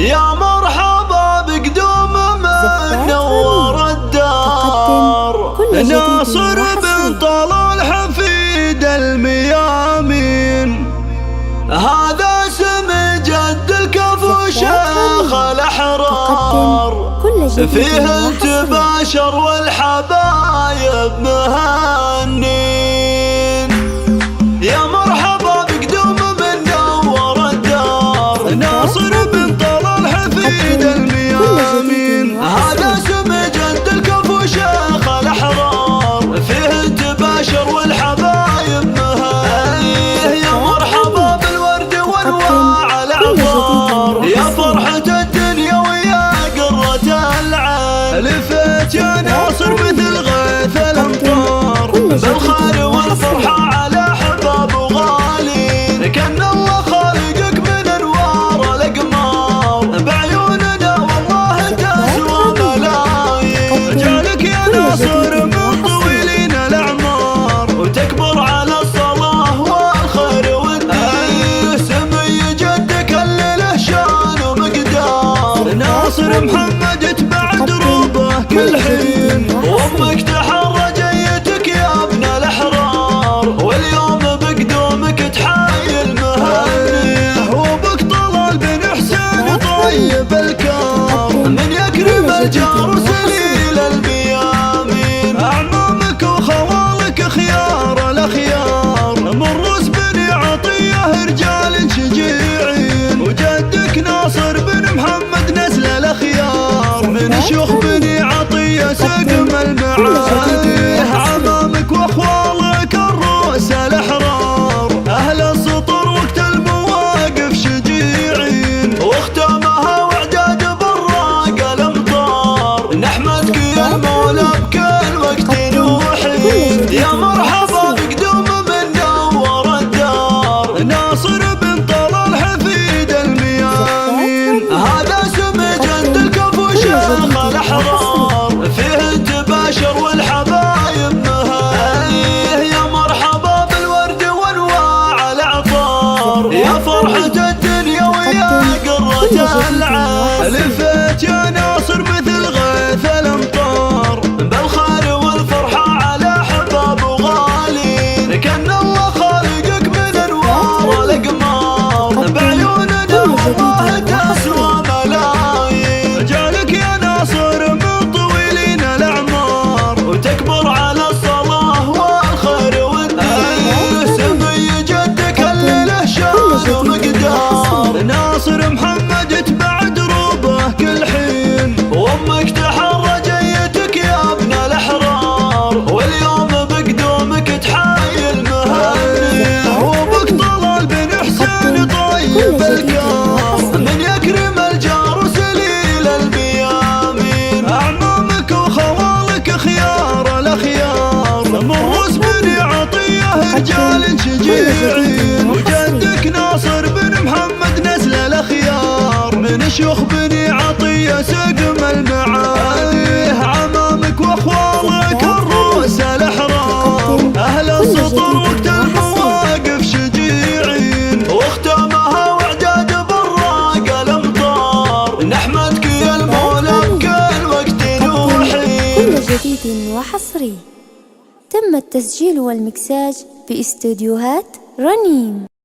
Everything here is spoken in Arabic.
يا مرحبا بقدوم من نور الدار، ناصر بن طلال حفيد الميامين. هذا اسم جد الكفو شيخ الأحرار، فيه تباشر والحبايب مهنين. يا مرحبا بقدوم من نور الدار، ناصر بن طلال حفيد الميامين. هذا اسم جد الكفو شيخ الأحرار، فيه تباشر والحبايب مهنين. يا مرحبا بالورد وانواع العطار، يا فرحة الدنيا ويا قرة العين. لفيت يا ناصر مثل غيث الامطار، بالخير والفرحة على احباب وغالين. كان الله خالقك من انوار الاقمار، بعيوننا والله تسوى ملايين. جعلك يا ناصر من طويلين الاعمار، وتكبر على الصلاة والخير والدين. سمي جدك اللي له شان ومقدار، ناصر محمد اتبع دروبه كل حين. وامك تحرى جيتك يا ابن الاحرار، واليوم بقدومك تحيي المهني. وابوك طلال بن حسين طيب الكار، من يكرم الجار وسليل الميامين. اعمامك وخوالك خيار الاخيار، من روس بني عطيه رجال شجيعين. وجدك ناصر بن محمد نسل الاخيار، من شيوخ بني عطيه سقم المعالي. عمامك واخوالك الروس الاحرار، اهل السطر وقت المواقف شجيعين. واختامها واعداد براق الامطار، نحمدك يا المولى بكل وقت وحين. يا مرحبا بقدوم من نور الدار، ناصر بن طلال حفيد الميامين. هذا اسم جد الكفو شيخ الاحرار، فيه تباشر والحبايب مهنيه. يا مرحبا بالورد وانواع العطار، يا فرحة الدنيا ويا قرة العين. لفيت يا ناصر مثل غيث الامطار، بالخير والفرحة على احباب وغالين. كان الله خالقك من انوار الاقمار، بعيوننا والله تسوى ملايين. جعلك يا ناصر من طويلين الاعمار، وتكبر على الصلاة والخير والدين. سمي جدك اللي له شان ومقدار، ناصر محمد اتبع دروبه كل حين. وامك تحرى جيتك يا ابن الاحرار، واليوم بقدومك تحيي المهني. وابوك طلال بن حسين طيب الكار، من يكرم الجار وسليل الميامين. اعمامك وخوالك خيار الاخيار، من روس بني عطيه رجال شجيعين. وجدك ناصر بن محمد نسل الاخيار، من شيوخ بني عطيه سقم المعالي. عمامك واخوالك الروس الاحرار، اهل السطر وقت المواقف شجيعين. واختامها واعداد براق الامطار، نحمدك يا المولى بكل وقت وحين. كل جديد وحصري. تم التسجيل والمكساج في استوديوهات رنيم.